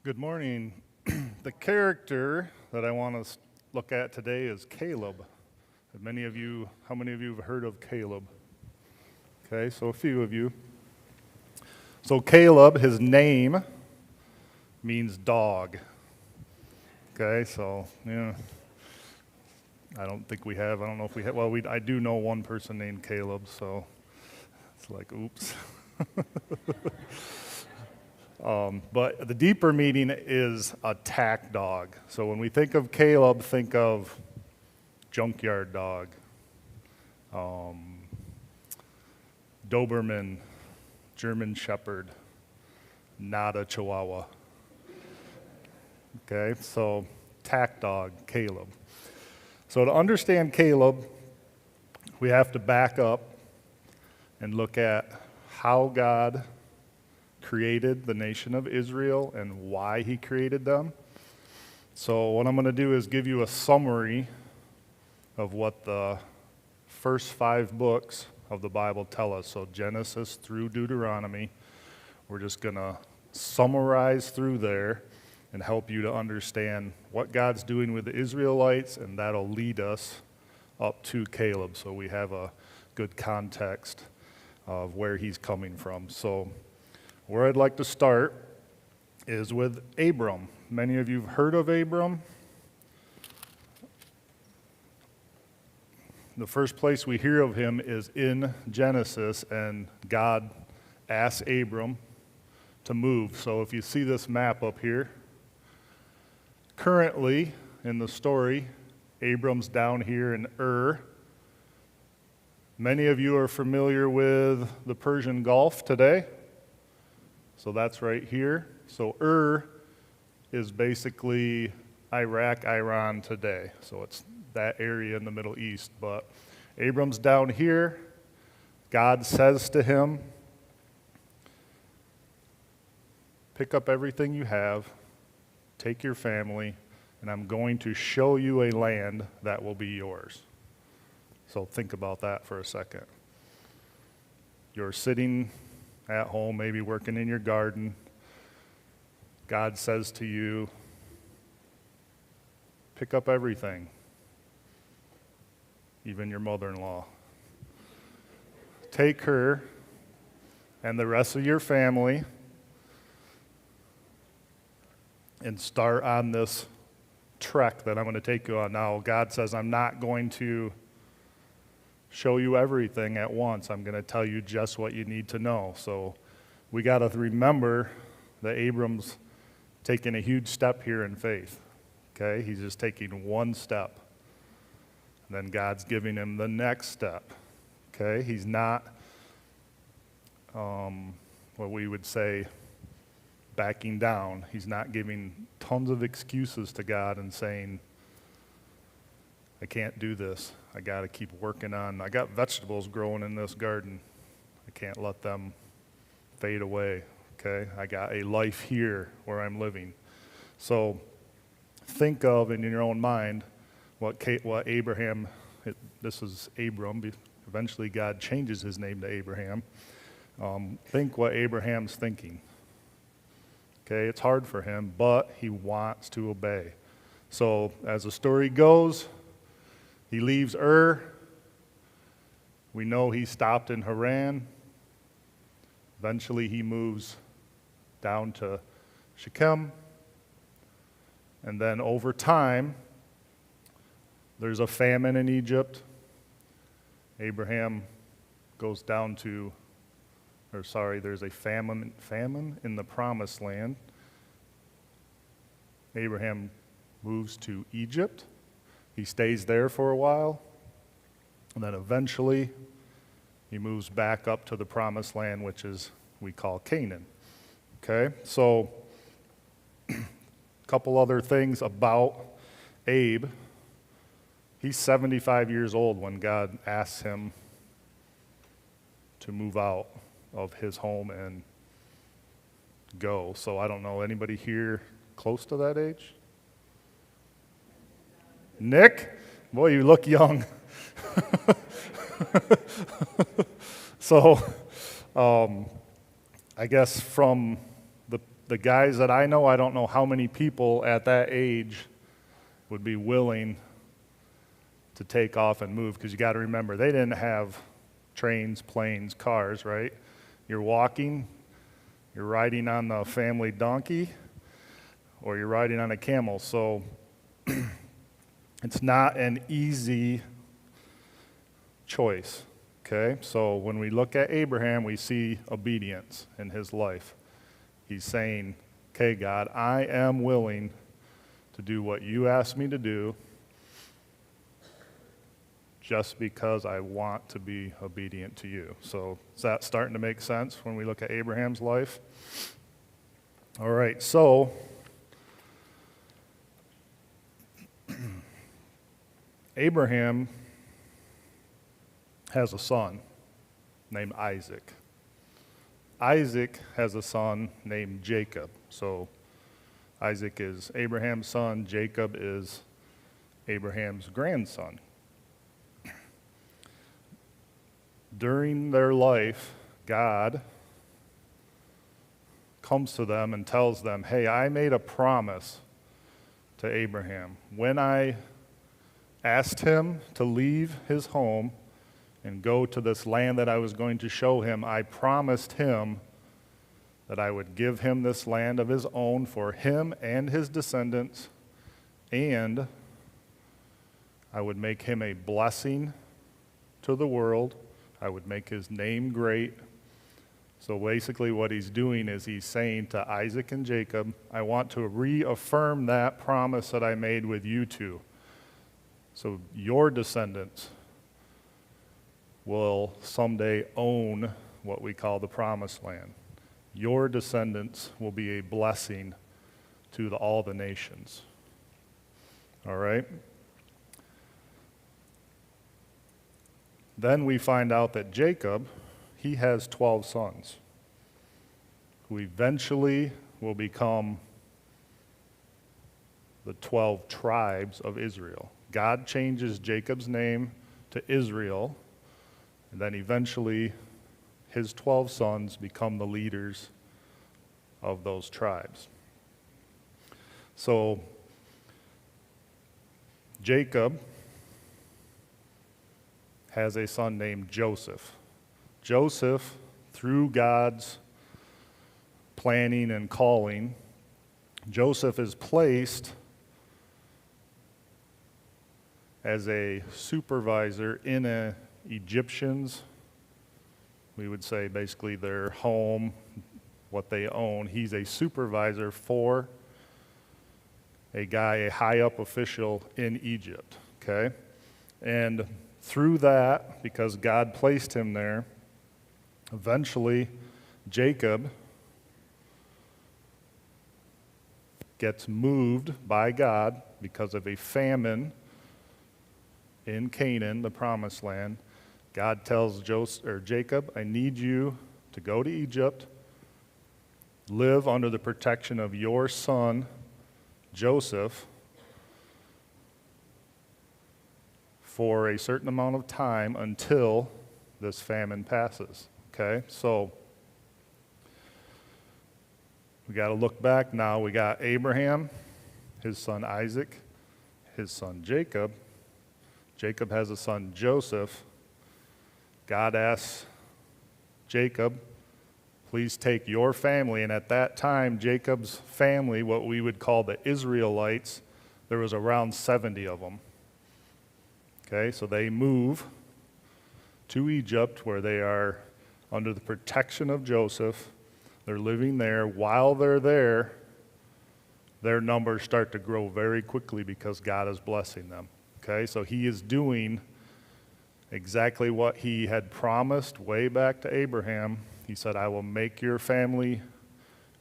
Good morning. The character that I want to look at today is Caleb. How many of you have heard of Caleb? Okay, so a few of you. So Caleb, his name means dog. Okay, so yeah. I don't know if we have, I do know one person named Caleb, so it's like, oops. But the deeper meaning is attack dog. So when we think of Caleb, think of junkyard dog, Doberman, German Shepherd, not a Chihuahua. Okay, so attack dog, Caleb. So to understand Caleb, we have to back up and look at how God created the nation of Israel and why he created them. So what I'm going to do is give you a summary of what the first 5 books of the Bible tell us. So Genesis through Deuteronomy. We're just going to summarize through there and help you to understand what God's doing with the Israelites, and that'll lead us up to Caleb so we have a good context of where he's coming from. So where I'd like to start is with Abram. Many of you have heard of Abram. The first place we hear of him is in Genesis, and God asks Abram to move. So if you see this map up here, currently in the story, Abram's down here in Ur. Many of you are familiar with the Persian Gulf today. So that's right here. So Ur is basically Iraq, Iran today. So it's that area in the Middle East. But Abram's down here. God says to him, pick up everything you have, take your family, and I'm going to show you a land that will be yours. So think about that for a second. You're sitting at home, maybe working in your garden. God says to you, pick up everything, even your mother-in-law. Take her and the rest of your family and start on this trek that I'm going to take you on. Now, God says, I'm not going to show you everything at once. I'm going to tell you just what you need to know. So we got to remember that Abram's taking a huge step here in faith. Okay? He's just taking one step. And then God's giving him the next step. Okay? He's not, what we would say, backing down. He's not giving tons of excuses to God and saying, I can't do this. I got to keep working on. I got vegetables growing in this garden. I can't let them fade away. Okay? I got a life here where I'm living. So think of, in your own mind, what Abraham, this is Abram. Eventually God changes his name to Abraham. Think what Abraham's thinking. Okay? It's hard for him, but he wants to obey. So as the story goes, he leaves Ur. We know he stopped in Haran. Eventually he moves down to Shechem. And then over time, there's a famine in Egypt. Abraham goes down to, there's a famine in the Promised Land. Abraham moves to Egypt. He stays there for a while, and then eventually he moves back up to the Promised Land, which is we call Canaan. Okay, so a couple other things about Abe. He's 75 years old when God asks him to move out of his home and go. So I don't know, anybody here close to that age? Nick? Boy, you look young. So, I guess from the the guys that I know, I don't know how many people at that age would be willing to take off and move, because you got to remember, they didn't have trains, planes, cars, right? You're walking, you're riding on the family donkey, or you're riding on a camel. So it's not an easy choice, okay? So when we look at Abraham, we see obedience in his life. He's saying, okay, God, I am willing to do what you asked me to do just because I want to be obedient to you. So is that starting to make sense when we look at Abraham's life? All right, so Abraham has a son named Isaac. Isaac has a son named Jacob. So Isaac is Abraham's son, Jacob is Abraham's grandson. During their life, God comes to them and tells them, hey, I made a promise to Abraham. When I asked him to leave his home and go to this land that I was going to show him, I promised him that I would give him this land of his own for him and his descendants, and I would make him a blessing to the world. I would make his name great. So basically what he's doing is he's saying to Isaac and Jacob, I want to reaffirm that promise that I made with you two. So your descendants will someday own what we call the promised land. Your descendants will be a blessing to all the nations. All right? Then we find out that Jacob, he has 12 sons who eventually will become the 12 tribes of Israel. God changes Jacob's name to Israel, and then eventually his 12 sons become the leaders of those tribes. So Jacob has a son named Joseph. Joseph, through God's planning and calling, Joseph is placed as a supervisor in an Egyptian's, we would say basically their home, what they own. He's a supervisor for a guy, a high up official in Egypt, okay? And through that, because God placed him there, eventually Jacob gets moved by God because of a famine in Canaan, the promised land. God tells Jacob, I need you to go to Egypt, live under the protection of your son, Joseph, for a certain amount of time until this famine passes, okay? So we got to look back now. We got Abraham, his son Isaac, his son Jacob. Jacob has a son Joseph. God asks Jacob, please take your family. And at that time, Jacob's family, what we would call the Israelites, there was around 70 of them. Okay, so they move to Egypt where they are under the protection of Joseph. They're living there. While they're there, their numbers start to grow very quickly because God is blessing them. Okay, so he is doing exactly what he had promised way back to Abraham. He said, I will make your family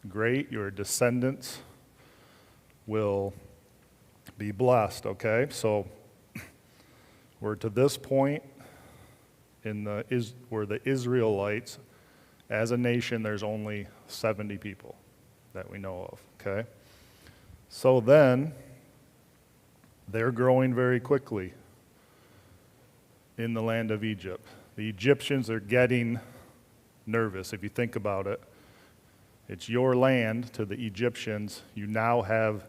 great. Your descendants will be blessed. Okay, so we're to this point where the Israelites, as a nation, there's only 70 people that we know of, okay? So then, they're growing very quickly in the land of Egypt. The Egyptians are getting nervous, if you think about it. It's your land to the Egyptians. You now have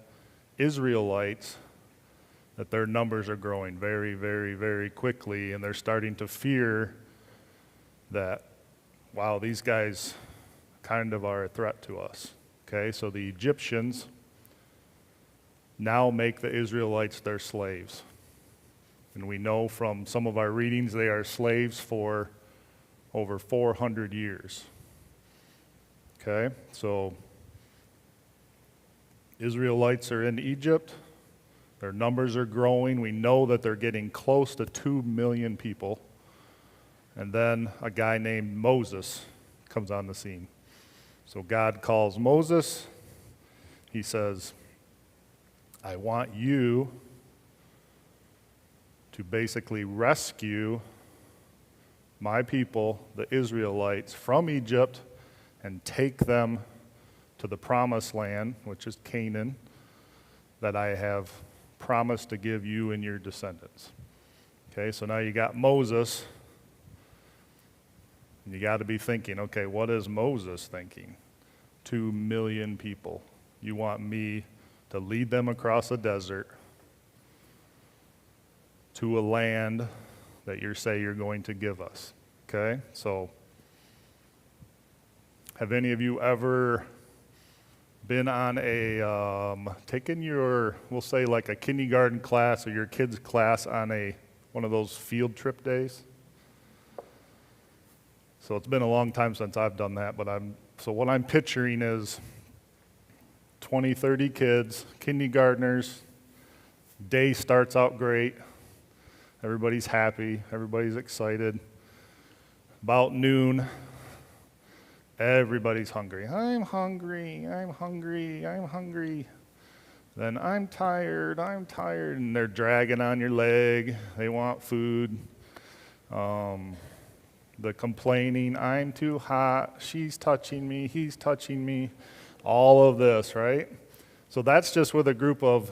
Israelites that their numbers are growing very, very, very quickly, and they're starting to fear that, wow, these guys kind of are a threat to us. Okay, so the Egyptians now make the Israelites their slaves. And we know from some of our readings they are slaves for over 400 years. Okay, so Israelites are in Egypt. Their numbers are growing. We know that they're getting close to 2 million people. And then a guy named Moses comes on the scene. So God calls Moses. He says, I want you to basically rescue my people, the Israelites, from Egypt and take them to the promised land, which is Canaan, that I have promised to give you and your descendants. Okay, so now you got Moses, and you got to be thinking, okay, what is Moses thinking? 2 million people. You want me to lead them across a desert to a land that you say you're going to give us. Okay, so have any of you ever been on taken your, we'll say like a kindergarten class or your kids' class on one of those field trip days? So it's been a long time since I've done that, but so what I'm picturing is 20, 30 kids, kindergartners. Day starts out great. Everybody's happy. Everybody's excited. About noon, everybody's hungry. I'm hungry. I'm hungry. I'm hungry. Then I'm tired. And they're dragging on your leg. They want food. The complaining, I'm too hot. She's touching me. He's touching me. All of this, right? So that's just with a group of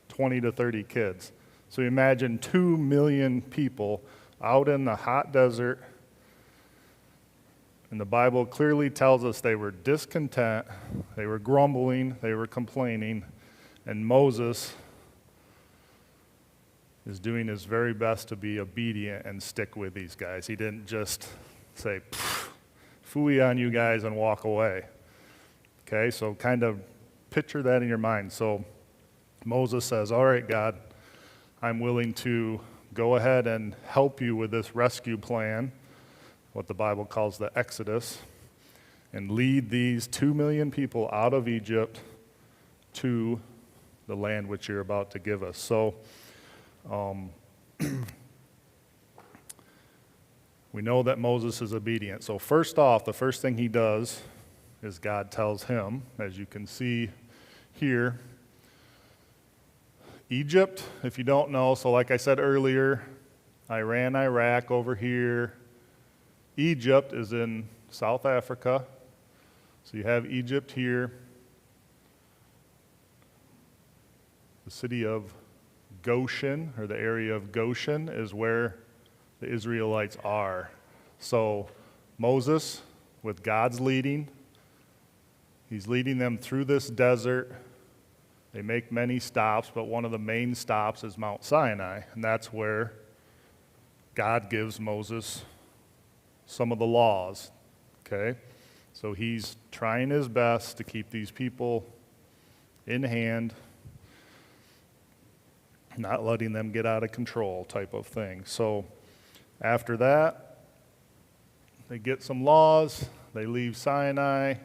20 to 30 kids. So imagine 2 million people out in the hot desert. And the Bible clearly tells us they were discontent, they were grumbling, they were complaining, and Moses is doing his very best to be obedient and stick with these guys. He didn't just say, phooey on you guys and walk away. Okay, so kind of picture that in your mind. So Moses says, all right, God, I'm willing to go ahead and help you with this rescue plan, what the Bible calls the Exodus, and lead these 2 million people out of Egypt to the land which you're about to give us. So we know that Moses is obedient. So first off, the first thing he does is God tells him, as you can see here, Egypt, if you don't know, so like I said earlier, Iran, Iraq over here. Egypt is in South Africa. So you have Egypt here. The city of Goshen, or the area of Goshen, is where the Israelites are. So Moses, with God's leading, he's leading them through this desert. They make many stops, but one of the main stops is Mount Sinai, and that's where God gives Moses some of the laws, okay? So he's trying his best to keep these people in hand, not letting them get out of control type of thing. So after that, they get some laws, they leave Sinai,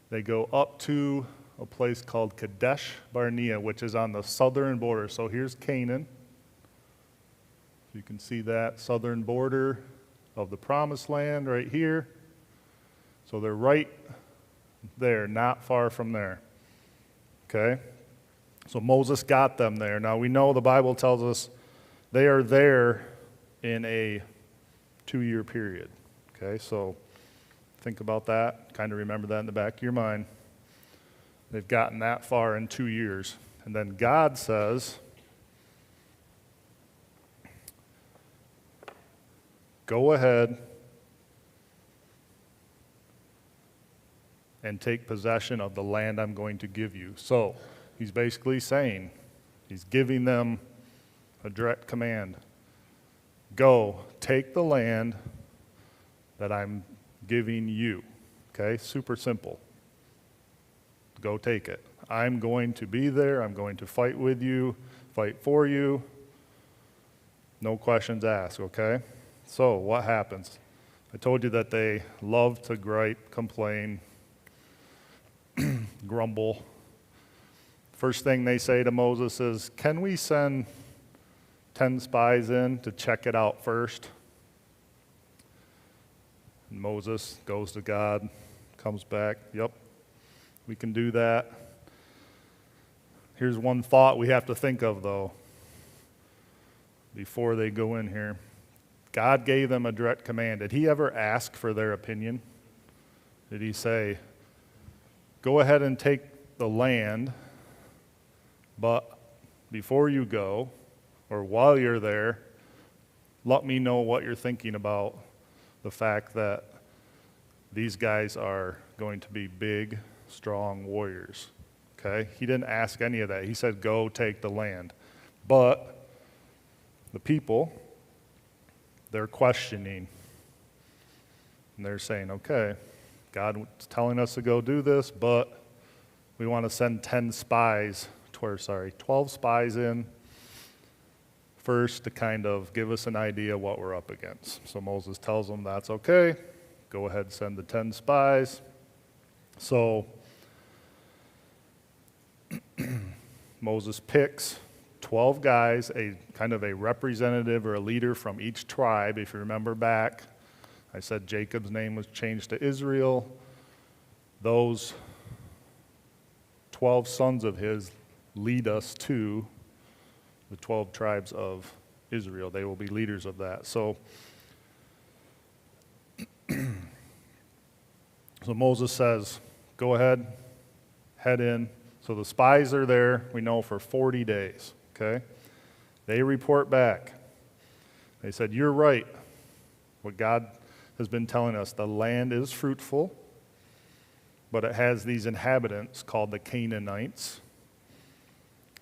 they go up to a place called Kadesh Barnea, which is on the southern border. So here's Canaan. You can see that southern border of the promised land right here. So they're right there, not far from there. Okay? So Moses got them there. Now we know the Bible tells us they are there in a 2-year period. Okay, so think about that. Kind of remember that in the back of your mind. They've gotten that far in 2 years. And then God says, go ahead and take possession of the land I'm going to give you. So he's basically saying, he's giving them a direct command. Go, take the land that I'm giving you. Okay, super simple. Go take it. I'm going to be there. I'm going to fight with you, fight for you. No questions asked, okay? So what happens? I told you that they love to gripe, complain, grumble. First thing they say to Moses is, can we send 10 spies in to check it out first? And Moses goes to God, comes back, yep, we can do that. Here's one thought we have to think of, though, before they go in here. God gave them a direct command. Did he ever ask for their opinion? Did he say, go ahead and take the land, but before you go, or while you're there, let me know what you're thinking about the fact that these guys are going to be big, strong warriors. Okay? He didn't ask any of that. He said, go take the land. But the people, they're questioning. And they're saying, okay, God's telling us to go do this, but we want to send 12 spies in first to kind of give us an idea what we're up against. So Moses tells them that's okay. Go ahead and send the 10 spies. So Moses picks 12 guys, a kind of a representative or a leader from each tribe. If you remember back, I said Jacob's name was changed to Israel. Those 12 sons of his lead us to the 12 tribes of Israel. They will be leaders of that. So Moses says, go ahead, head in. So the spies are there, we know, for 40 days, okay? They report back. They said, you're right. What God has been telling us, the land is fruitful, but it has these inhabitants called the Canaanites.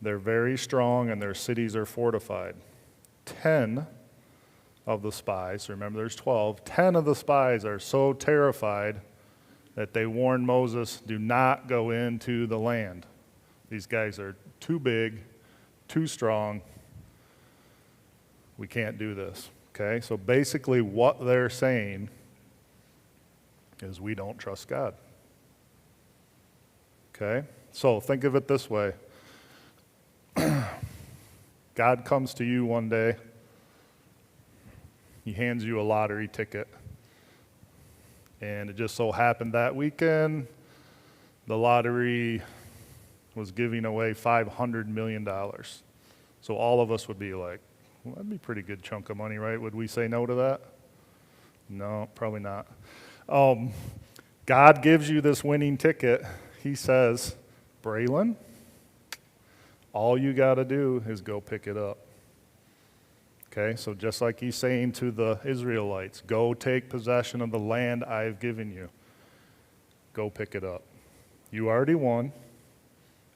They're very strong and their cities are fortified. 10 of the spies, remember there's 12, 10 of the spies are so terrified that they warn Moses, do not go into the land. These guys are too big, too strong. We can't do this, okay? So basically what they're saying is we don't trust God, okay? So think of it this way. God comes to you one day. He hands you a lottery ticket. And it just so happened that weekend, the lottery was giving away $500 million. So all of us would be like, well, that'd be a pretty good chunk of money, right? Would we say no to that? No, probably not. God gives you this winning ticket. He says, Braylon, all you got to do is go pick it up. Okay, so just like he's saying to the Israelites, go take possession of the land I've given you. Go pick it up. You already won.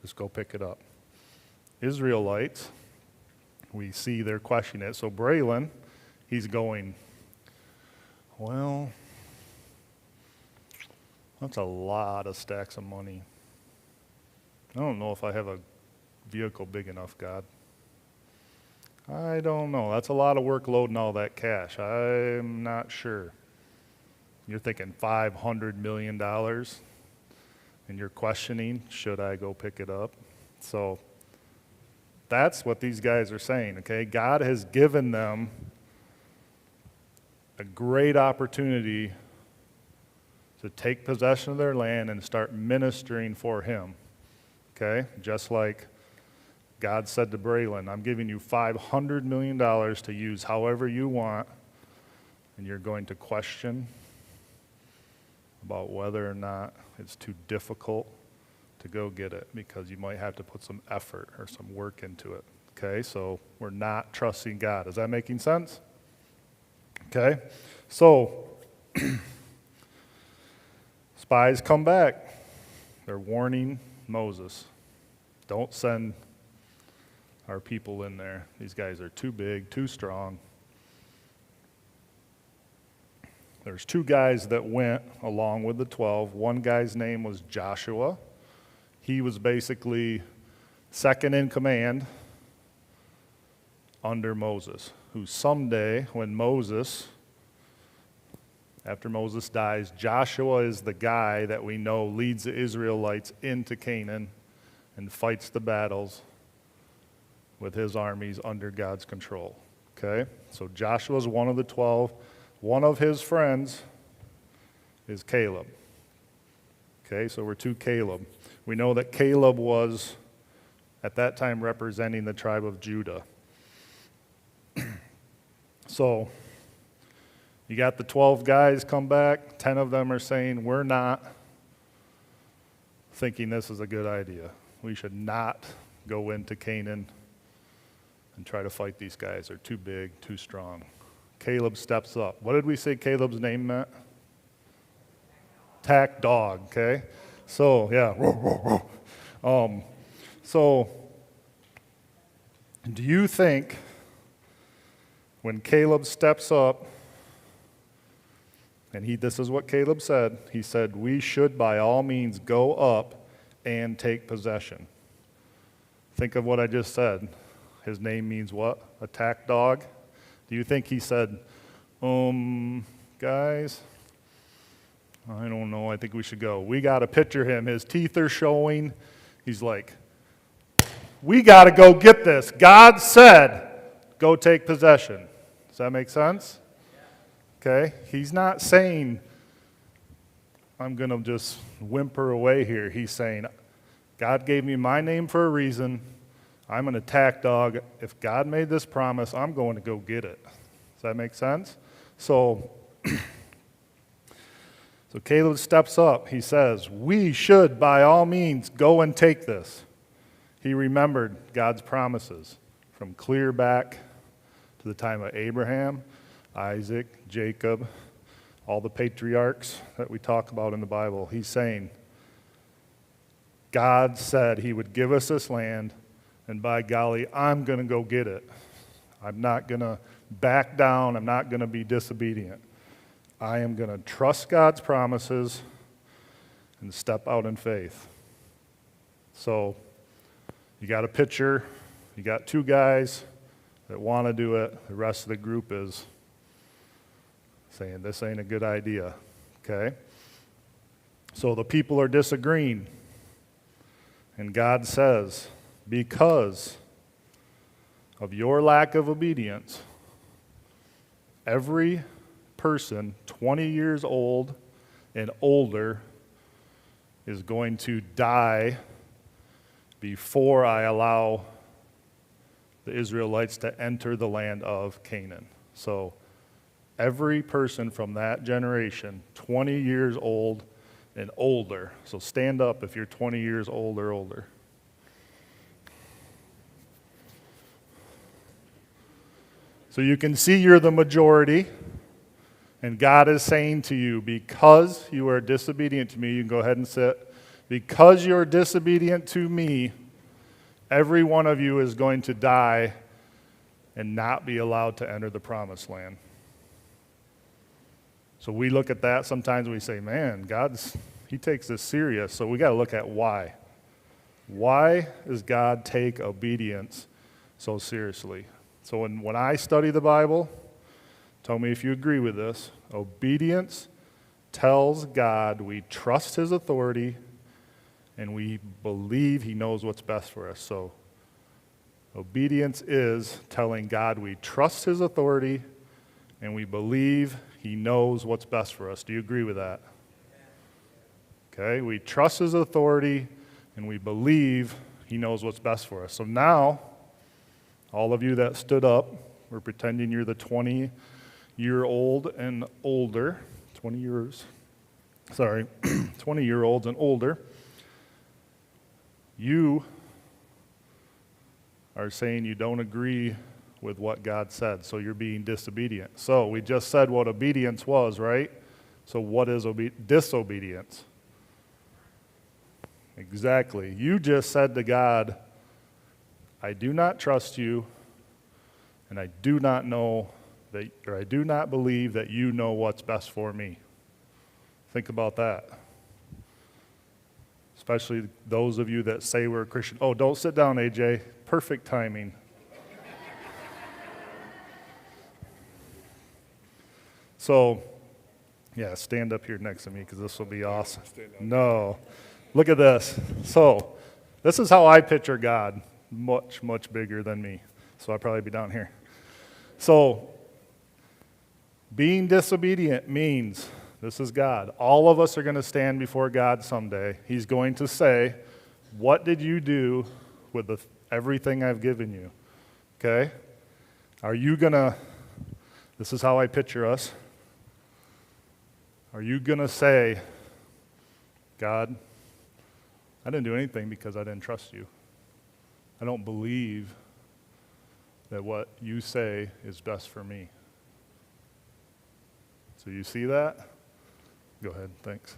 Just go pick it up. Israelites, we see they're questioning it. So Braylon, he's going, well, that's a lot of stacks of money. I don't know if I have a vehicle big enough, God. I don't know. That's a lot of work loading all that cash. I'm not sure. You're thinking $500 million, and you're questioning, should I go pick it up? So that's what these guys are saying, okay? God has given them a great opportunity to take possession of their land and start ministering for him, okay? Just like God said to Braylon, I'm giving you $500 million to use however you want, and you're going to question about whether or not it's too difficult to go get it because you might have to put some effort or some work into it. Okay, so we're not trusting God. Is that making sense? Okay, so Spies come back. They're warning Moses, don't send our people in there. These guys are too big, too strong. There's 2 guys that went along with the 12. One guy's name was Joshua. He was basically second in command under Moses, who someday, when after Moses dies, Joshua is the guy that we know leads the Israelites into Canaan and fights the battles with his armies under God's control. Okay? So Joshua's one of the 12. One of his friends is Caleb. Okay, so we're 2 Caleb. We know that Caleb was, at that time, representing the tribe of Judah. So, you got the 12 guys come back. 10 of them are saying, we're not thinking this is a good idea. We should not go into Canaan and try to fight these guys. They're too big, too strong. Caleb steps up. What did we say Caleb's name meant? Tack dog, okay? So, yeah. So, do you think when Caleb steps up, and this is what Caleb said, he said, we should by all means go up and take possession. Think of what I just said. His name means what? Attack dog. Do you think he said, guys, I don't know, I think we should go. We got to picture him. His teeth are showing. He's like, we got to go get this. God said, go take possession. Does that make sense? Okay? He's not saying, I'm going to just whimper away here. He's saying, God gave me my name for a reason. I'm an attack dog. If God made this promise, I'm going to go get it. Does that make sense? So Caleb steps up. He says, we should by all means go and take this. He remembered God's promises from clear back to the time of Abraham, Isaac, Jacob, all the patriarchs that we talk about in the Bible. He's saying, God said he would give us this land, and by golly, I'm going to go get it. I'm not going to back down. I'm not going to be disobedient. I am going to trust God's promises and step out in faith. So you got a picture. You got 2 guys that want to do it. The rest of the group is saying this ain't a good idea. Okay? So the people are disagreeing. And God says, because of your lack of obedience, every person 20 years old and older is going to die before I allow the Israelites to enter the land of Canaan. So every person from that generation, 20 years old and older. So stand up if you're 20 years old or older. So you can see you're the majority, and God is saying to you, because you are disobedient to me, you can go ahead and sit. Because you're disobedient to me, every one of you is going to die and not be allowed to enter the promised land. So we look at that sometimes and we say, man, he takes this serious. So we got to look at why. Why does God take obedience so seriously? So when I study the Bible, tell me if you agree with this, obedience tells God we trust his authority and we believe he knows what's best for us. So obedience is telling God we trust his authority and we believe he knows what's best for us. Do you agree with that? Okay, we trust his authority and we believe he knows what's best for us. So now, all of you that stood up, we're pretending you're the 20-year-old and older, 20-year-olds and older. You are saying you don't agree with what God said, so you're being disobedient. So we just said what obedience was, right? So what is disobedience? Exactly. You just said to God, I do not trust you, and I do not know that, or I do not believe that you know what's best for me. Think about that. Especially those of you that say we're a Christian. Oh, don't sit down, AJ. Perfect timing. So, yeah, stand up here next to me because this will be awesome. No. Look at this. So, this is how I picture God. Much, much bigger than me. So I'll probably be down here. So, being disobedient means, this is God. All of us are going to stand before God someday. He's going to say, what did you do with everything I've given you? Okay? Are you going to, this is how I picture us. Are you going to say, God, I didn't do anything because I didn't trust you. I don't believe that what you say is best for me. So you see that? Go ahead, thanks.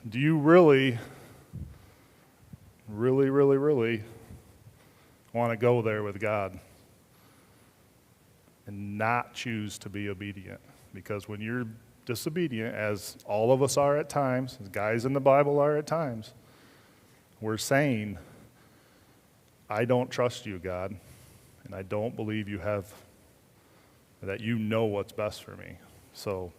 Do you really want to go there with God and not choose to be obedient? Because when you're disobedient, as all of us are at times, as guys in the Bible are at times, we're saying, I don't trust you, God, and I don't believe that you know what's best for me. So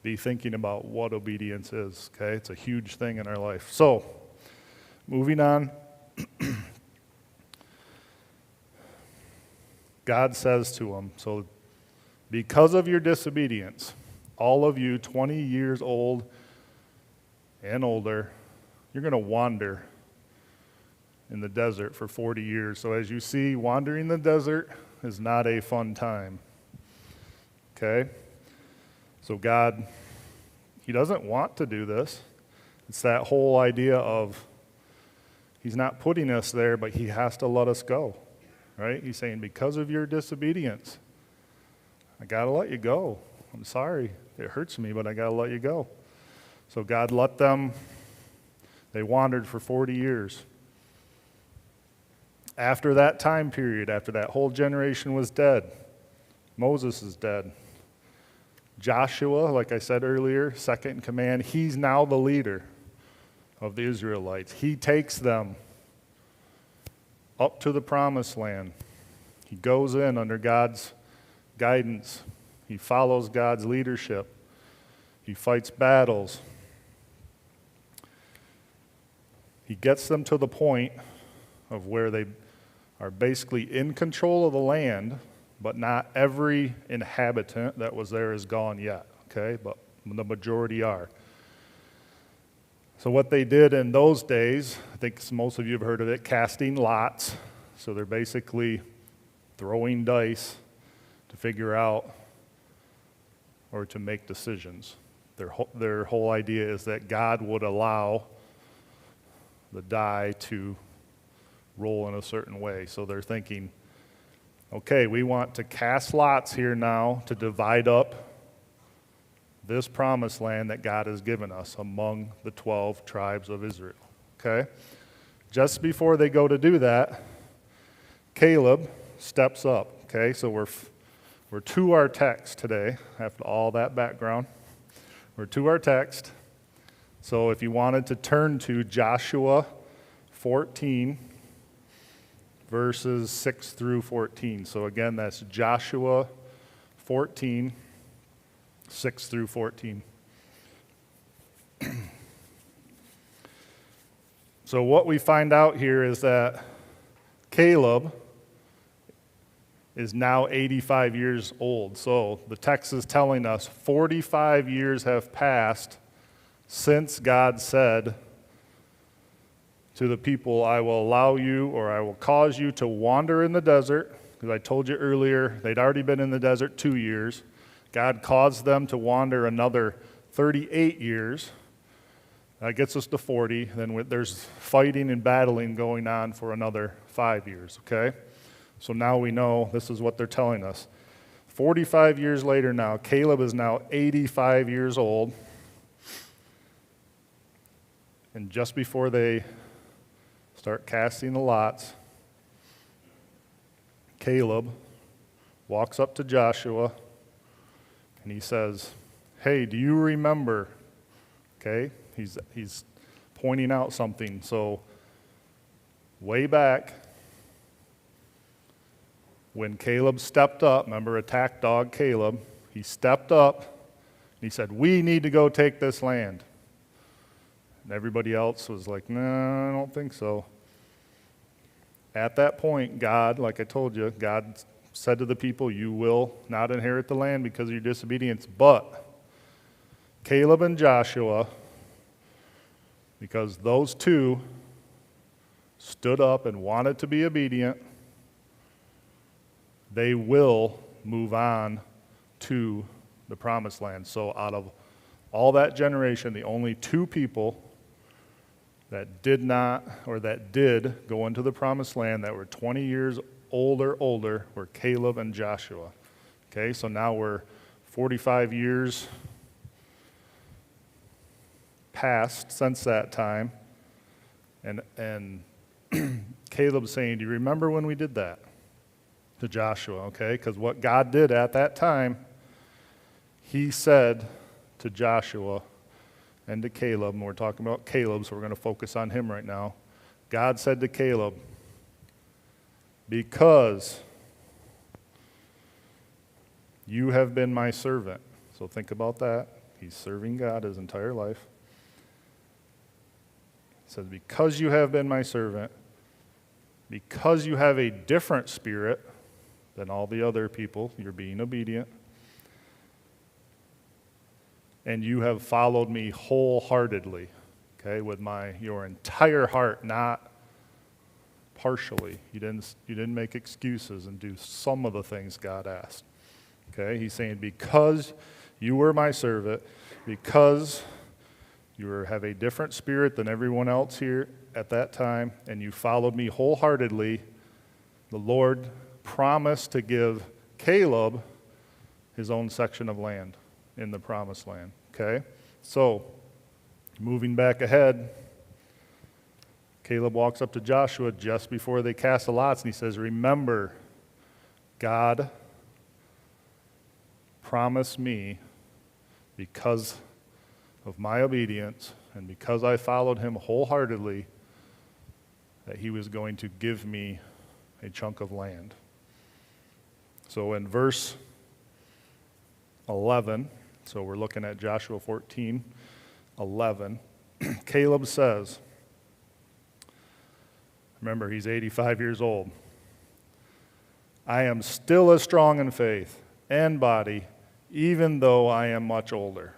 be thinking about what obedience is, okay? It's a huge thing in our life. So, moving on. God says to him, so because of your disobedience, all of you 20 years old and older, you're going to wander in the desert for 40 years. So as you see, wandering the desert is not a fun time. Okay? So God, he doesn't want to do this. It's that whole idea of he's not putting us there, but he has to let us go. Right? He's saying, because of your disobedience, I got to let you go. I'm sorry. It hurts me, but I got to let you go. So God let them, they wandered for 40 years. After that time period, after that whole generation was dead, Moses is dead. Joshua, like I said earlier, second in command, he's now the leader of the Israelites. He takes them up to the promised land. He goes in under God's guidance. He follows God's leadership. He fights battles. He gets them to the point of where they are basically in control of the land, but not every inhabitant that was there is gone yet, okay? But the majority are. So what they did in those days, I think most of you have heard of it, casting lots. So they're basically throwing dice to figure out or to make decisions. Their whole idea is that God would allow the die to roll in a certain way. So they're thinking, okay, we want to cast lots here now to divide up this promised land that God has given us among the 12 tribes of Israel. Okay? Just before they go to do that, Caleb steps up. Okay, so we're to our text today, after all that background. We're to our text. So if you wanted to turn to Joshua 14, verses 6 through 14. So again, that's Joshua 14, 6 through 14. So what we find out here is that Caleb is now 85 years old. So the text is telling us 45 years have passed since God said to the people, I will allow you, or I will cause you to wander in the desert, because I told you earlier, they'd already been in the desert 2 years. God caused them to wander another 38 years. That gets us to 40. Then there's fighting and battling going on for another 5 years, okay? So now we know this is what they're telling us. 45 years later now, Caleb is now 85 years old. And just before they start casting the lots, Caleb walks up to Joshua and he says, hey, do you remember? Okay, he's pointing out something. So way back when Caleb stepped up, remember attack dog Caleb, he stepped up and he said, we need to go take this land. And everybody else was like, no, I don't think so. At that point, God, like I told you, God said to the people, you will not inherit the land because of your disobedience. But Caleb and Joshua, because those two stood up and wanted to be obedient, they will move on to the promised land. So out of all that generation, the only two people that did not, or that did go into the promised land that were 20 years old or older were Caleb and Joshua. Okay, so now we're 45 years past since that time, and Caleb's saying, do you remember when we did that? To Joshua, okay? Because what God did at that time, he said to Joshua and to Caleb, and we're talking about Caleb, so we're going to focus on him right now. God said to Caleb, because you have been my servant. So think about that. He's serving God his entire life. He says, because you have been my servant, because you have a different spirit than all the other people, you're being obedient, and you have followed me wholeheartedly, okay, with your entire heart, not partially. You didn't make excuses and do some of the things God asked. Okay, he's saying, because you were my servant, because you have a different spirit than everyone else here at that time, and you followed me wholeheartedly, the Lord promised to give Caleb his own section of land in the promised land. Okay, so moving back ahead, Caleb walks up to Joshua just before they cast the lots, and he says, remember, God promised me, because of my obedience and because I followed him wholeheartedly, that he was going to give me a chunk of land. So in verse 11, so we're looking at Joshua 14:11, Caleb says, remember, he's 85 years old, I am still as strong in faith and body, even though I am much older.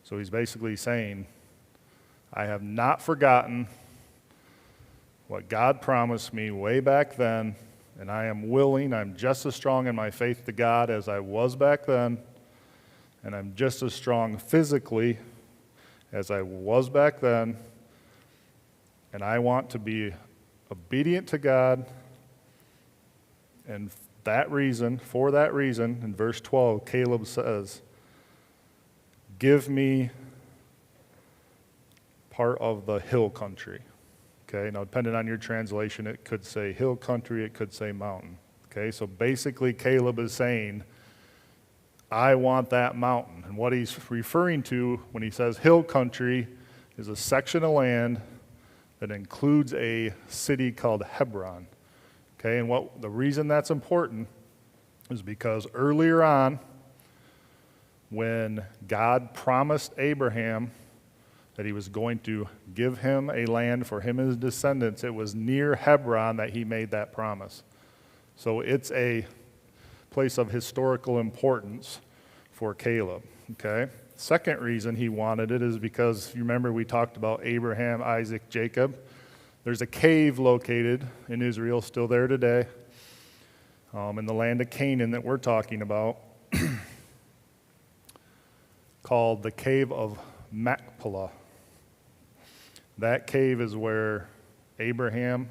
So he's basically saying, I have not forgotten what God promised me way back then, and I am willing, I'm just as strong in my faith to God as I was back then, and I'm just as strong physically as I was back then, and I want to be obedient to God, and for that reason, in verse 12, Caleb says, give me part of the hill country. Okay, now depending on your translation, it could say hill country, it could say mountain. Okay, so basically Caleb is saying, I want that mountain. And what he's referring to when he says hill country is a section of land that includes a city called Hebron. Okay, and the reason that's important is because earlier on, when God promised Abraham that he was going to give him a land for him and his descendants, it was near Hebron that he made that promise. So it's a place of historical importance for Caleb, okay? Second reason he wanted it is because, you remember we talked about Abraham, Isaac, Jacob. There's a cave located in Israel, still there today, in the land of Canaan that we're talking about, called the Cave of Machpelah. That cave is where Abraham,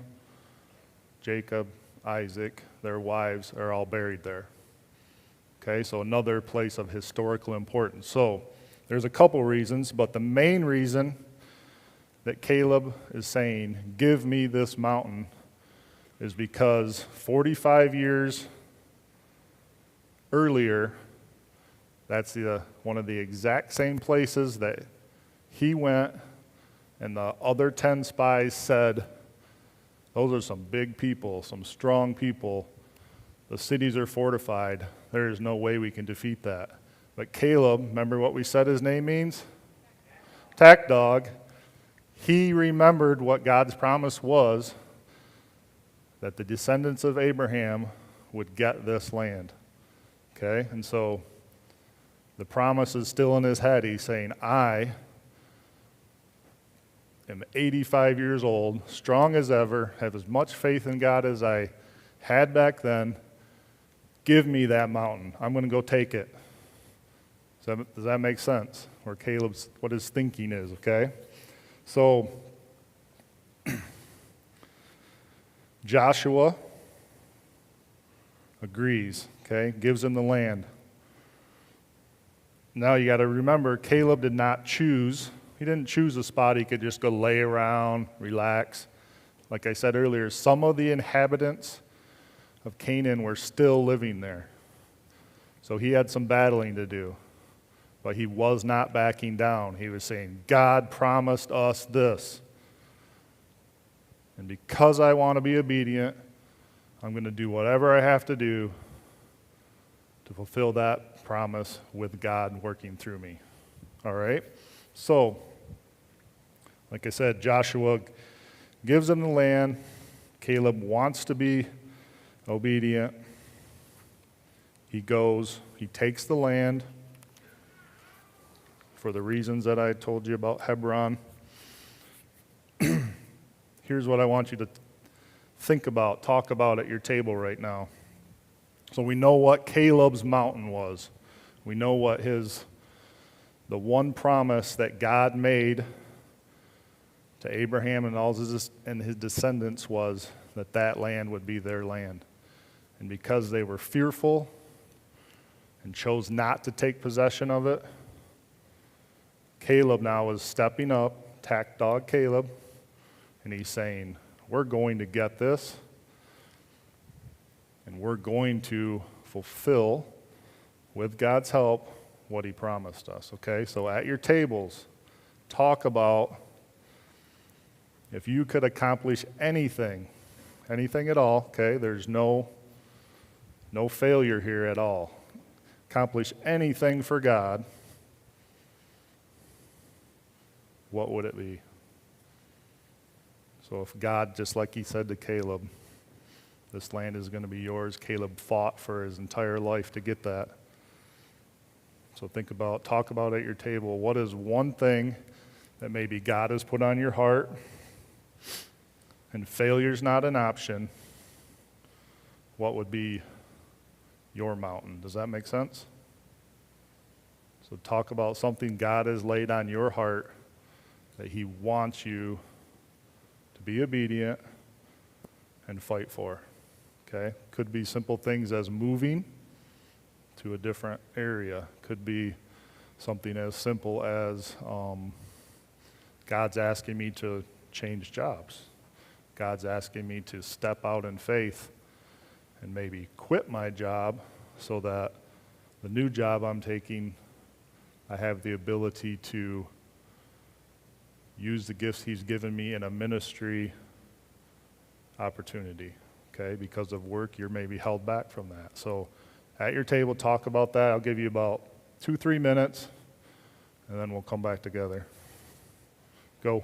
Jacob, Isaac, their wives are all buried there. Okay, so another place of historical importance. So there's a couple reasons, but the main reason that Caleb is saying, give me this mountain, is because 45 years earlier, that's one of the exact same places that he went and the other 10 spies said, those are some big people, some strong people. The cities are fortified. There is no way we can defeat that. But Caleb, remember what we said his name means? Attack dog. He remembered what God's promise was, that the descendants of Abraham would get this land. Okay? And so the promise is still in his head. He's saying, I am 85 years old, strong as ever, have as much faith in God as I had back then. Give me that mountain. I'm going to go take it. Does that make sense? Where what his thinking is, okay? So, Joshua agrees, okay? Gives him the land. Now you got to remember, Caleb did not choose. He didn't choose a spot he could just go lay around, relax. Like I said earlier, some of the inhabitants of Canaan were still living there. So he had some battling to do. But he was not backing down. He was saying, God promised us this. And because I want to be obedient, I'm going to do whatever I have to do to fulfill that promise with God working through me. All right? So, like I said, Joshua gives them the land. Caleb wants to be obedient. He goes, he takes the land for the reasons that I told you about Hebron. Here's what I want you to think about, talk about at your table right now. So we know what Caleb's mountain was. We know what the one promise that God made to Abraham and all his descendants was that land would be their land. And because they were fearful and chose not to take possession of it, Caleb now is stepping up, attack dog Caleb, and he's saying, we're going to get this, and we're going to fulfill, with God's help, what he promised us, okay? So at your tables, talk about if you could accomplish anything at all, okay? There's no failure here at all. Accomplish anything for God, what would it be? So if God, just like he said to Caleb, this land is going to be yours, Caleb fought for his entire life to get that. So talk about at your table, what is one thing that maybe God has put on your heart, and failure's not an option, what would be your mountain? Does that make sense? So talk about something God has laid on your heart that he wants you to be obedient and fight for, okay? Could be simple things as moving to a different area. Could be something as simple as God's asking me to change jobs. God's asking me to step out in faith and maybe quit my job so that the new job I'm taking, I have the ability to use the gifts he's given me in a ministry opportunity, okay? Because of work, you're maybe held back from that. So at your table, talk about that. I'll give you about 2-3 minutes, and then we'll come back together. Go.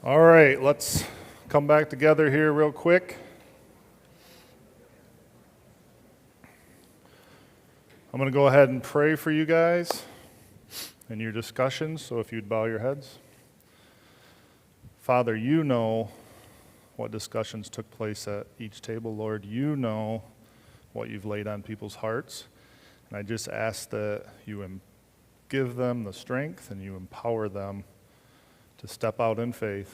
All right, let's come back together here real quick. I'm going to go ahead and pray for you guys in your discussions, so if you'd bow your heads. Father, you know what discussions took place at each table. Lord, you know what you've laid on people's hearts. And I just ask that you give them the strength and you empower them to step out in faith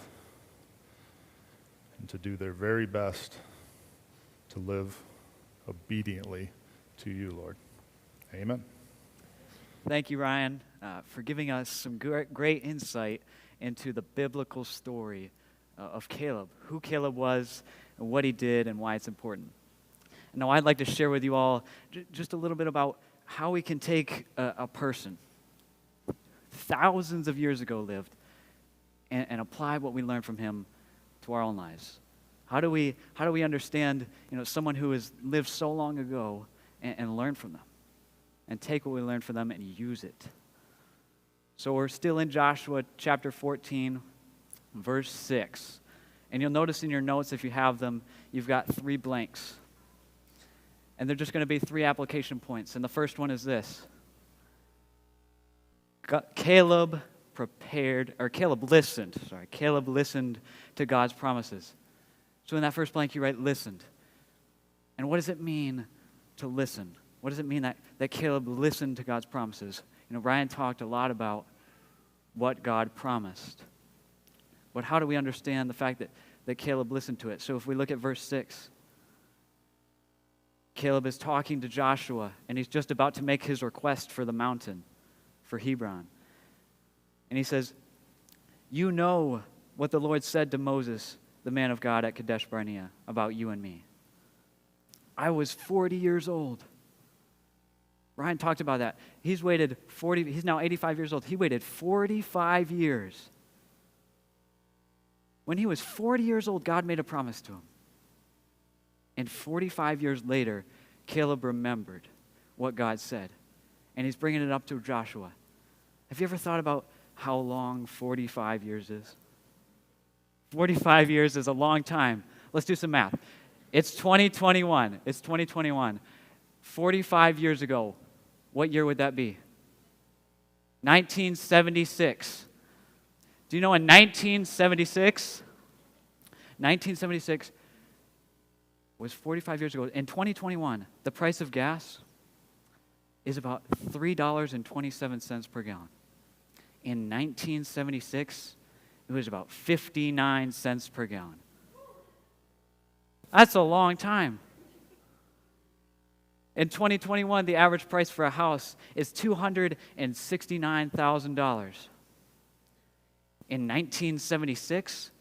and to do their very best to live obediently to you, Lord. Amen. Thank you, Ryan, for giving us some great insight into the biblical story of Caleb, who Caleb was, and what he did, and why it's important. And now I'd like to share with you all just a little bit about how we can take a person thousands of years ago lived and apply what we learned from him to our own lives. How do we understand someone who has lived so long ago and learn from them and take what we learned from them and use it? So we're still in Joshua chapter 14, verse 6. And you'll notice in your notes, if you have them, you've got 3 blanks. And they're just going to be 3 application points. And the first one is this. Caleb listened to God's promises. So in that first blank, you write listened. And what does it mean to listen? What does it mean that Caleb listened to God's promises? Ryan talked a lot about what God promised. But how do we understand the fact that Caleb listened to it? So if we look at verse 6, Caleb is talking to Joshua, and he's just about to make his request for the mountain, for Hebron. And he says, "You know what the Lord said to Moses, the man of God at Kadesh Barnea, about you and me. I was 40 years old." Ryan talked about that. He's now 85 years old. He waited 45 years. When he was 40 years old, God made a promise to him. And 45 years later, Caleb remembered what God said. And he's bringing it up to Joshua. Have you ever thought about how long 45 years is? 45 years is a long time. Let's do some math. It's 2021. 45 years ago, what year would that be? 1976. Do you know in 1976 was 45 years ago. In 2021, the price of gas is about $3.27 per gallon. In 1976, it was about 59 cents per gallon. That's a long time. In 2021, the average price for a house is $269,000. In 1976,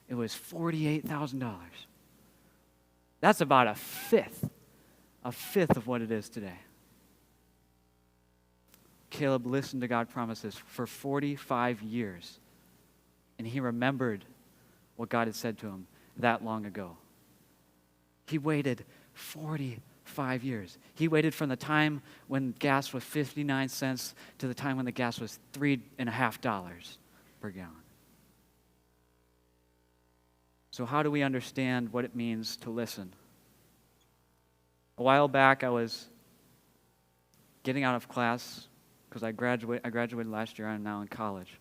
it was $48,000. That's about a fifth of what it is today. Caleb listened to God's promises for 45 years, and he remembered what God had said to him that long ago. He waited 45 years. He waited from the time when gas was 59 cents to the time when the gas was $3.50 per gallon. So how do we understand what it means to listen? A while back, I was getting out of class because I graduated last year. I'm now in college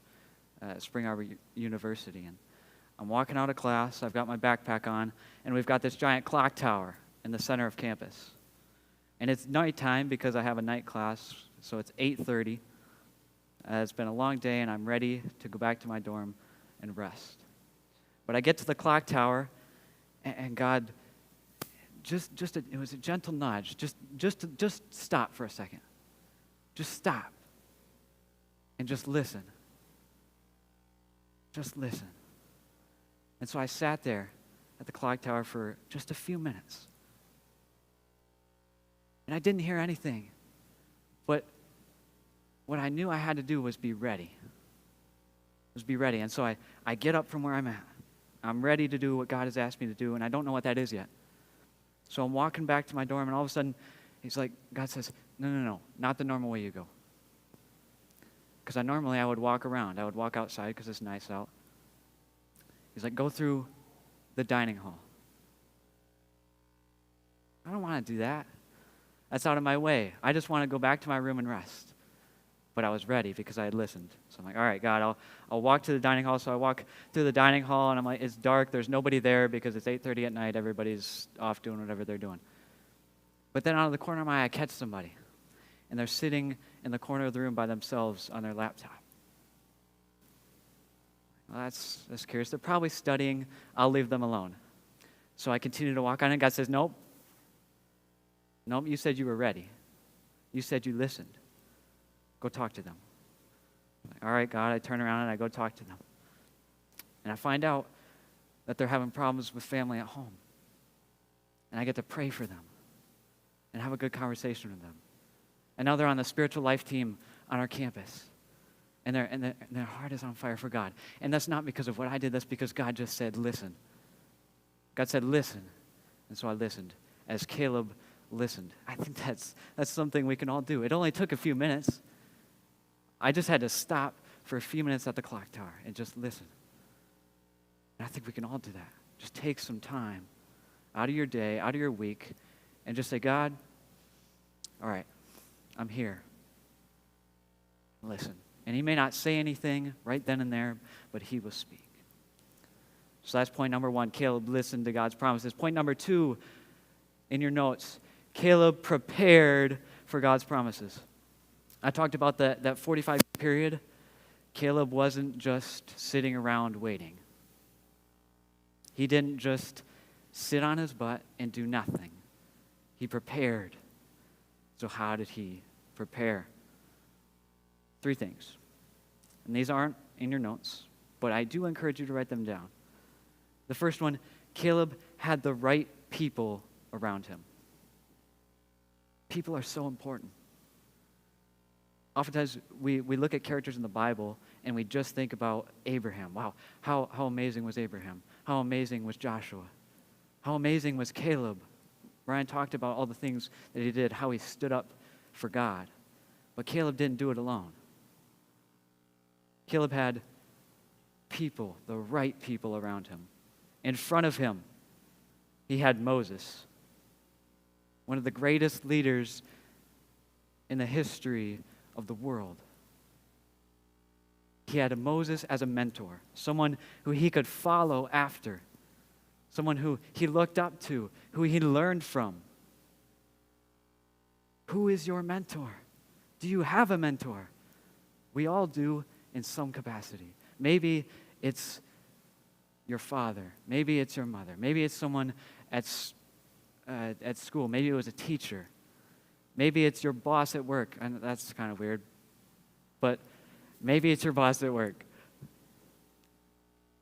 at Spring Arbor University. And I'm walking out of class. I've got my backpack on, and we've got this giant clock tower in the center of campus. And it's nighttime because I have a night class, so it's 8:30. It's been a long day, and I'm ready to go back to my dorm and rest. But I get to the clock tower, and God, it was a gentle nudge. Just stop for a second. Just stop. And just listen. Just listen. And so I sat there at the clock tower for just a few minutes. And I didn't hear anything. But what I knew I had to do was be ready. And so I get up from where I'm at. I'm ready to do what God has asked me to do, and I don't know what that is yet. So I'm walking back to my dorm, and all of a sudden, God says, no, not the normal way you go. Because normally I would walk around. I would walk outside because it's nice out. He's like, go through the dining hall. I don't want to do that. That's out of my way. I just want to go back to my room and rest. But I was ready because I had listened. So I'm like, all right, God, I'll walk to the dining hall. So I walk through the dining hall, and I'm like, it's dark. There's nobody there because it's 8:30 at night. Everybody's off doing whatever they're doing. But then out of the corner of my eye, I catch somebody. And they're sitting in the corner of the room by themselves on their laptop. Well, that's curious. They're probably studying. I'll leave them alone. So I continue to walk on, and God says, nope. Nope, you said you were ready. You said you listened. Go talk to them. All right, God, I turn around and I go talk to them. And I find out that they're having problems with family at home. And I get to pray for them and have a good conversation with them. And now they're on the spiritual life team on our campus. And their heart is on fire for God. And that's not because of what I did. That's because God just said, listen. God said, listen. And so I listened as Caleb listened. I think that's something we can all do. It only took a few minutes. I just had to stop for a few minutes at the clock tower and just listen. And I think we can all do that. Just take some time out of your day, out of your week, and just say, God, all right, I'm here. Listen. And he may not say anything right then and there, but he will speak. So that's point number one. Caleb listened to God's promises. Point number two in your notes, Caleb prepared for God's promises. I talked about that 45 period. Caleb wasn't just sitting around waiting. He didn't just sit on his butt and do nothing. He prepared. So how did he prepare? 3 things. And these aren't in your notes, but I do encourage you to write them down. The first one, Caleb had the right people around him. People are so important. Oftentimes, we look at characters in the Bible and we just think about Abraham. Wow, how amazing was Abraham? How amazing was Joshua? How amazing was Caleb? Brian talked about all the things that he did, how he stood up for God. But Caleb didn't do it alone. Caleb had people, the right people around him. In front of him, he had Moses, one of the greatest leaders in the history of the world. He had Moses as a mentor, someone who he could follow after, someone who he looked up to, who he learned from. Who is your mentor? Do you have a mentor? We all do in some capacity. Maybe it's your father. Maybe it's your mother. Maybe it's someone at school. Maybe it was a teacher. Maybe it's your boss at work. And that's kind of weird. But maybe it's your boss at work.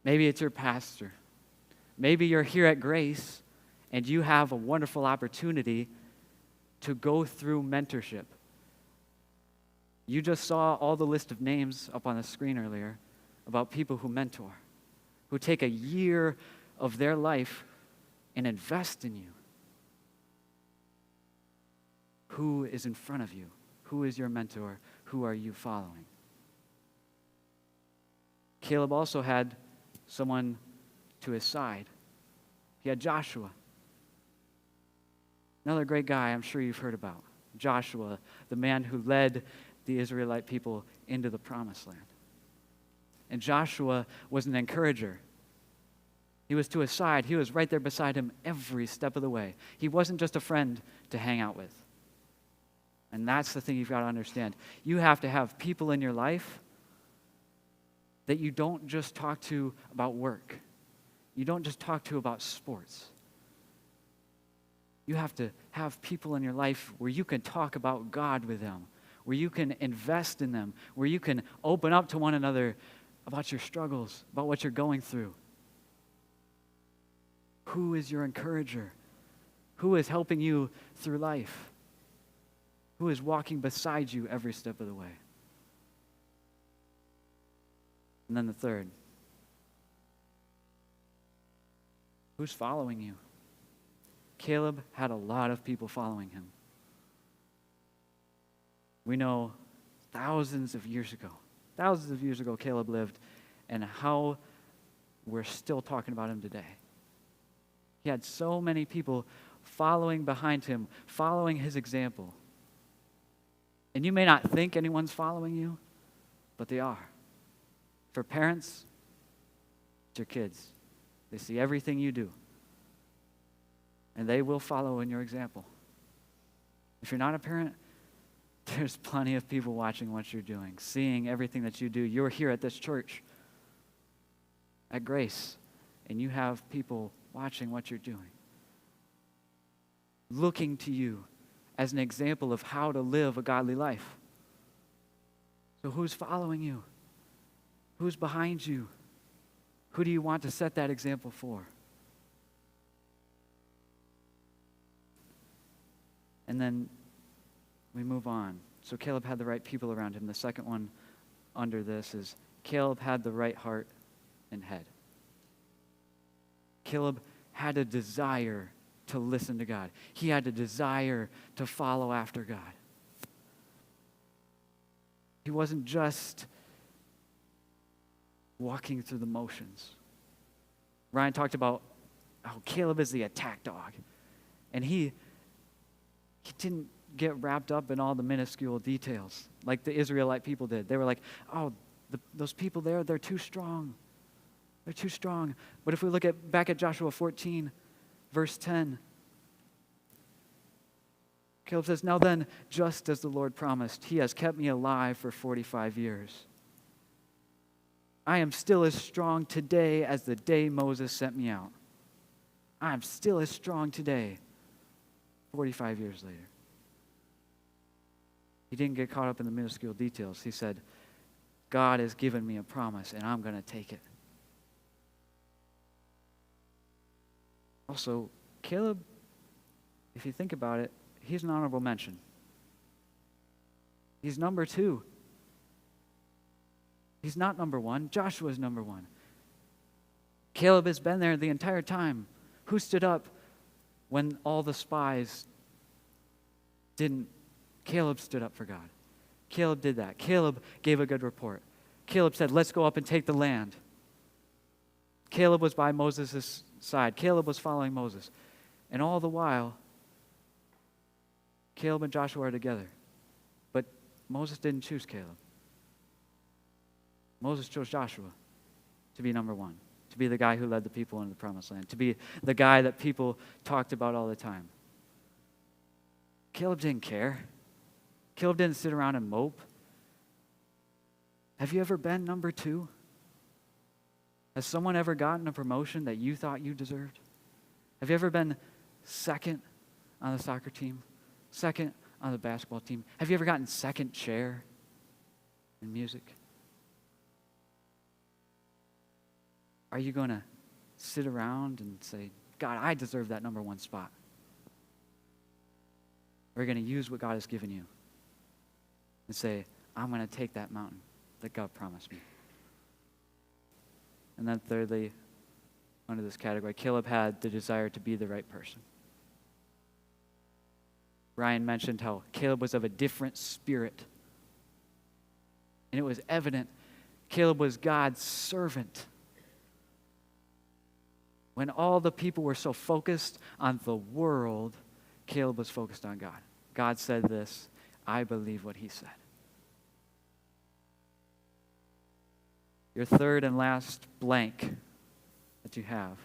Maybe it's your pastor. Maybe you're here at Grace and you have a wonderful opportunity to go through mentorship. You just saw all the list of names up on the screen earlier about people who mentor, who take a year of their life and invest in you. Who is in front of you? Who is your mentor? Who are you following? Caleb also had someone to his side. He had Joshua. Another great guy I'm sure you've heard about. Joshua, the man who led the Israelite people into the promised land. And Joshua was an encourager. He was to his side. He was right there beside him every step of the way. He wasn't just a friend to hang out with. And that's the thing you've got to understand. You have to have people in your life that you don't just talk to about work. You don't just talk to about sports. You have to have people in your life where you can talk about God with them, where you can invest in them, where you can open up to one another about your struggles, about what you're going through. Who is your encourager? Who is helping you through life? Who is walking beside you every step of the way? And then the third, who's following you? Caleb had a lot of people following him. We know thousands of years ago, Caleb lived, and how we're still talking about him today. He had so many people following behind him, following his example. And you may not think anyone's following you, but they are. For parents, it's your kids. They see everything you do. And they will follow in your example. If you're not a parent, there's plenty of people watching what you're doing, seeing everything that you do. You're here at this church, at Grace, and you have people watching what you're doing, looking to you as an example of how to live a godly life. So who's following you? Who's behind you? Who do you want to set that example for? And then we move on. So Caleb had the right people around him. The second one under this is Caleb had the right heart and head. Caleb had a desire to listen to God. He had a desire to follow after God. He wasn't just walking through the motions. Ryan talked about how Caleb is the attack dog. And he didn't get wrapped up in all the minuscule details like the Israelite people did. They were like, oh, those people there, they're too strong. They're too strong. But if we look back at Joshua 14, verse 10, Caleb says, now then, just as the Lord promised, he has kept me alive for 45 years. I am still as strong today as the day Moses sent me out. I am still as strong today, 45 years later. He didn't get caught up in the minuscule details. He said, God has given me a promise, and I'm going to take it. Also, Caleb, if you think about it, he's an honorable mention. He's number 2. He's not number 1. Joshua's number 1. Caleb has been there the entire time. Who stood up when all the spies didn't? Caleb stood up for God. Caleb did that. Caleb gave a good report. Caleb said, let's go up and take the land. Caleb was by Moses' side. Caleb was following Moses. And all the while, Caleb and Joshua are together. But Moses didn't choose Caleb. Moses chose Joshua to be number 1, to be the guy who led the people into the promised land, to be the guy that people talked about all the time. Caleb didn't care. Caleb didn't sit around and mope. Have you ever been number 2? Has someone ever gotten a promotion that you thought you deserved? Have you ever been second on the soccer team? Second on the basketball team? Have you ever gotten second chair in music? Are you going to sit around and say, God, I deserve that number 1 spot? Or are you going to use what God has given you and say, I'm going to take that mountain that God promised me? And then thirdly, under this category, Caleb had the desire to be the right person. Ryan mentioned how Caleb was of a different spirit. And it was evident Caleb was God's servant. When all the people were so focused on the world, Caleb was focused on God. God said this, I believe what he said. Your third and last blank that you have.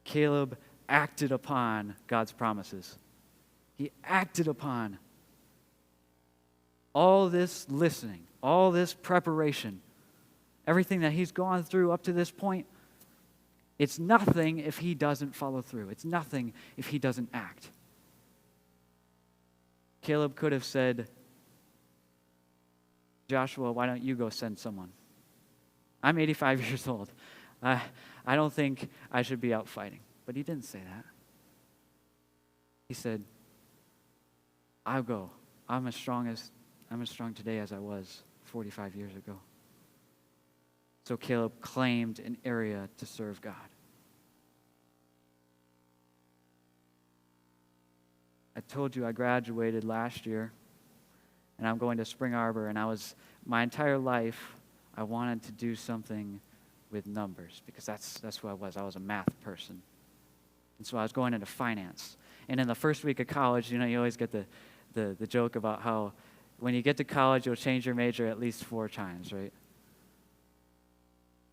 Caleb acted upon God's promises. He acted upon all this listening, all this preparation, everything that he's gone through up to this point. It's nothing if he doesn't follow through. It's nothing if he doesn't act. Caleb could have said, Joshua, why don't you go send someone? I'm 85 years old. I don't think I should be out fighting. But he didn't say that. He said, I'll go. I'm as strong today as I was 45 years ago. So Caleb claimed an area to serve God. I told you I graduated last year, and I'm going to Spring Arbor, and my entire life, I wanted to do something with numbers because that's who I was. I was a math person. And so I was going into finance. And in the first week of college, you always get the joke about how when you get to college, you'll change your major at least 4 times, right?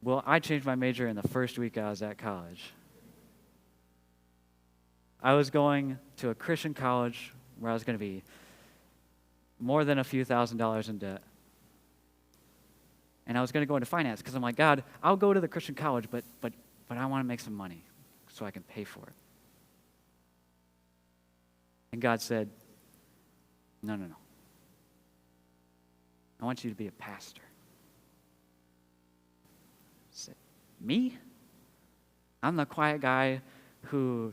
Well, I changed my major in the first week I was at college. I was going to a Christian college where I was going to be more than a few $1,000s in debt. And I was going to go into finance because I'm like, God, I'll go to the Christian college, but I want to make some money so I can pay for it. And God said, no. I want you to be a pastor. I said, me? I'm the quiet guy who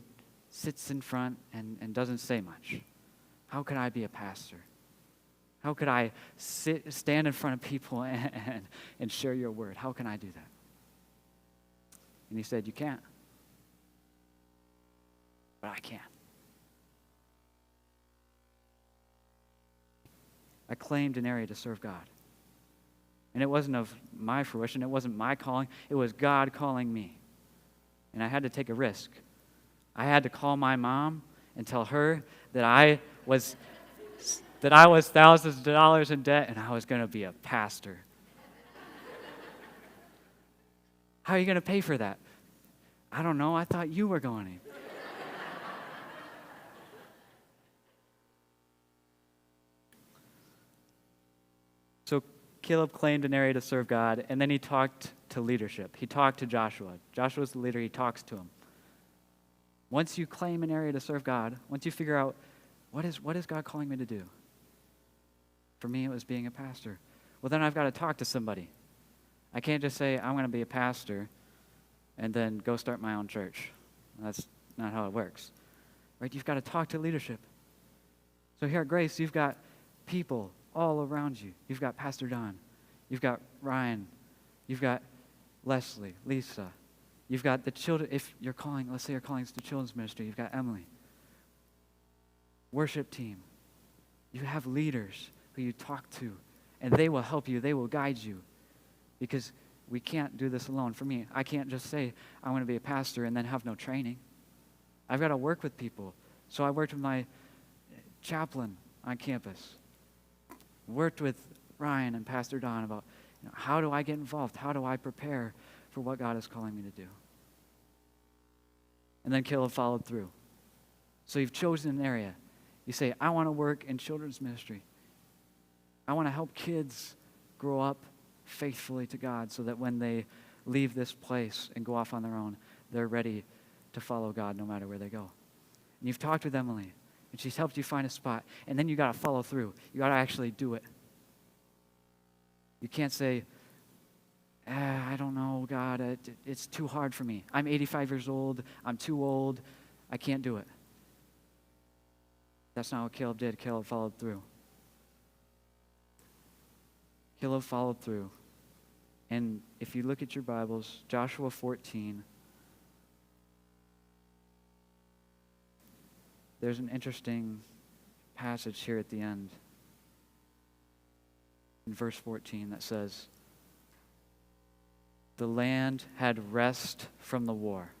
sits in front and doesn't say much. How could I be a pastor? How could I stand in front of people and share your word? How can I do that? And he said, you can't. But I can. I claimed an area to serve God. And it wasn't of my fruition. It wasn't my calling. It was God calling me. And I had to take a risk. I had to call my mom and tell her that I was thousands of dollars in debt and I was going to be a pastor. How are you going to pay for that? I don't know. I thought you were going to. So Caleb claimed an area to serve God, and then he talked to leadership. He talked to Joshua. Joshua's the leader. He talks to him. Once you claim an area to serve God, once you figure out what is God calling me to do? For me, it was being a pastor. Well, then I've got to talk to somebody. I can't just say, I'm going to be a pastor, and then go start my own church. That's not how it works. Right? You've got to talk to leadership. So here at Grace, you've got people all around you. You've got Pastor Don. You've got Ryan. You've got Leslie, Lisa. You've got the children. If you're calling, let's say your calling is the children's ministry, you've got Emily. Worship team. You have leaders who you talk to, and they will help you. They will guide you, because we can't do this alone. For me, I can't just say I want to be a pastor and then have no training. I've got to work with people. So I worked with my chaplain on campus. Worked with Ryan and Pastor Don about how do I get involved? How do I prepare for what God is calling me to do? And then Caleb followed through. So you've chosen an area. You say, I want to work in children's ministry. I want to help kids grow up faithfully to God so that when they leave this place and go off on their own, they're ready to follow God no matter where they go. And you've talked with Emily, and she's helped you find a spot, and then you got to follow through. You got to actually do it. You can't say, I don't know, God, it's too hard for me. I'm 85 years old. I'm too old. I can't do it. That's not what Caleb did. Caleb followed through. Caleb followed through. And if you look at your Bibles, Joshua 14, there's an interesting passage here at the end in verse 14 that says, the land had rest from the war.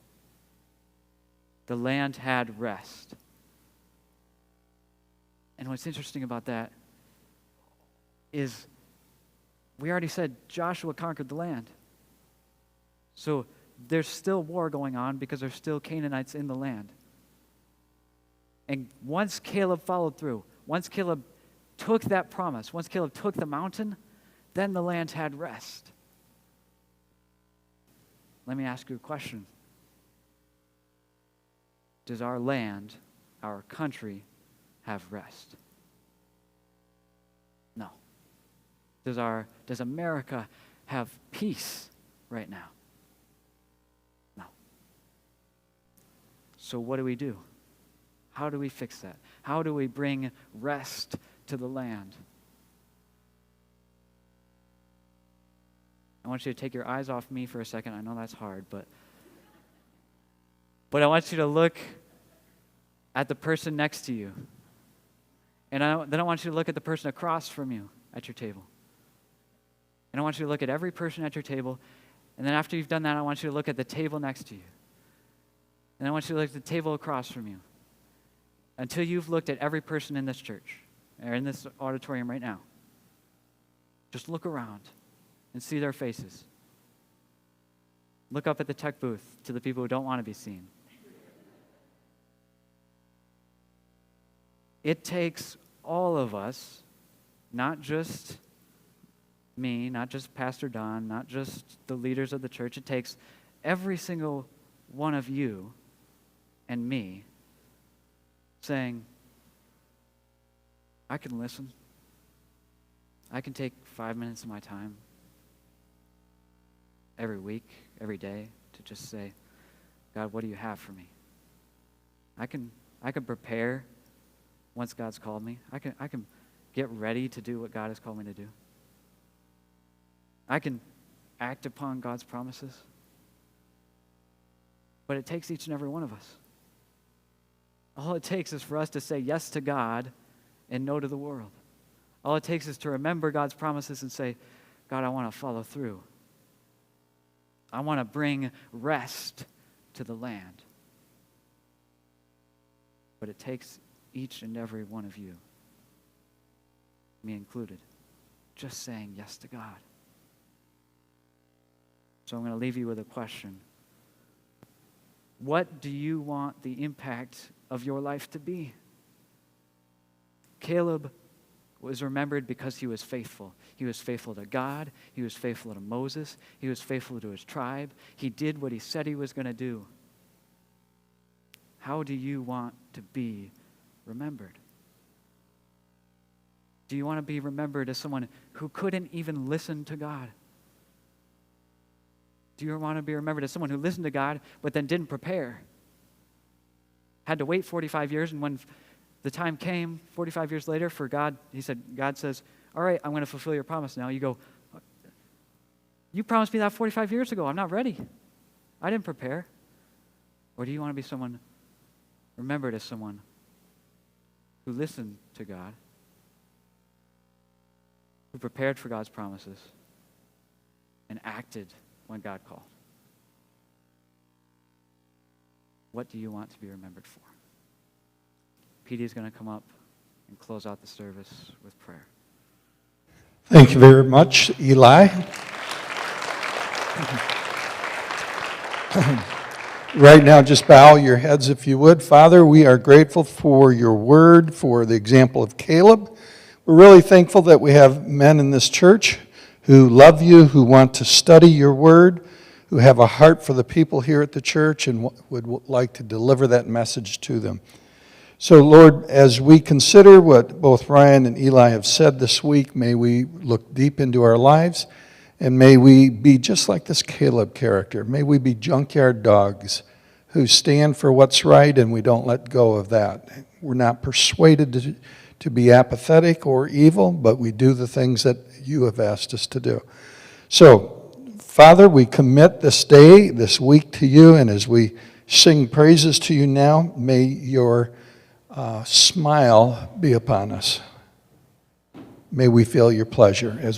The land had rest. And what's interesting about that is we already said Joshua conquered the land. So there's still war going on because there's still Canaanites in the land. And once Caleb followed through, once Caleb took that promise, once Caleb took the mountain, then the land had rest. Let me ask you a question. Does our land, our country, have rest? No. Does America have peace right now? No. So what do? How do we fix that? How do we bring rest to the land? I want you to take your eyes off me for a second. I know that's hard, but I want you to look at the person next to you. And then I want you to look at the person across from you at your table. And I want you to look at every person at your table And then after you've done that, I want you to look at the table next to you. And I want you to look at the table across from you. Until you've looked at every person in this church, or in this auditorium right now. Just look around and see their faces. Look up at the tech booth to the people who don't want to be seen. It takes all of us, not just me, not just Pastor Don, not just the leaders of the church. It takes every single one of you and me saying, I can listen. I can take 5 minutes of my time every week, every day to just say, God, what do you have for me? I can prepare once God's called me. I can get ready to do what God has called me to do. I can act upon God's promises. But it takes each and every one of us. All it takes is for us to say yes to God and no to the world. All it takes is to remember God's promises and say, God, I want to follow through. I want to bring rest to the land. But it takes each and every one of you, me included, just saying yes to God. So I'm going to leave you with a question. What do you want the impact of your life to be? Caleb was remembered because he was faithful. He was faithful to God. He was faithful to Moses. He was faithful to his tribe. He did what he said he was going to do. How do you want to be remembered? Do you want to be remembered as someone who couldn't even listen to God? Do you want to be remembered as someone who listened to God but then didn't prepare? Had to wait 45 years, and when the time came 45 years later for God, God says, all right, I'm going to fulfill your promise now. You go, you promised me that 45 years ago. I'm not ready. I didn't prepare. Or do you want to be someone remembered as someone who listened to God, who prepared for God's promises, and acted when God called? What do you want to be remembered for? PD is going to come up and close out the service with prayer. Thank you very much, Eli. Right now, just bow your heads if you would. Father, we are grateful for your word, for the example of Caleb. We're really thankful that we have men in this church who love you, who want to study your word, who have a heart for the people here at the church and would like to deliver that message to them. So, Lord, as we consider what both Ryan and Eli have said this week, may we look deep into our lives, and may we be just like this Caleb character. May we be junkyard dogs who stand for what's right, and we don't let go of that. We're not persuaded to be apathetic or evil, but we do the things that you have asked us to do. So, Father, we commit this day, this week to you, and as we sing praises to you now, may your smile be upon us. May we feel your pleasure as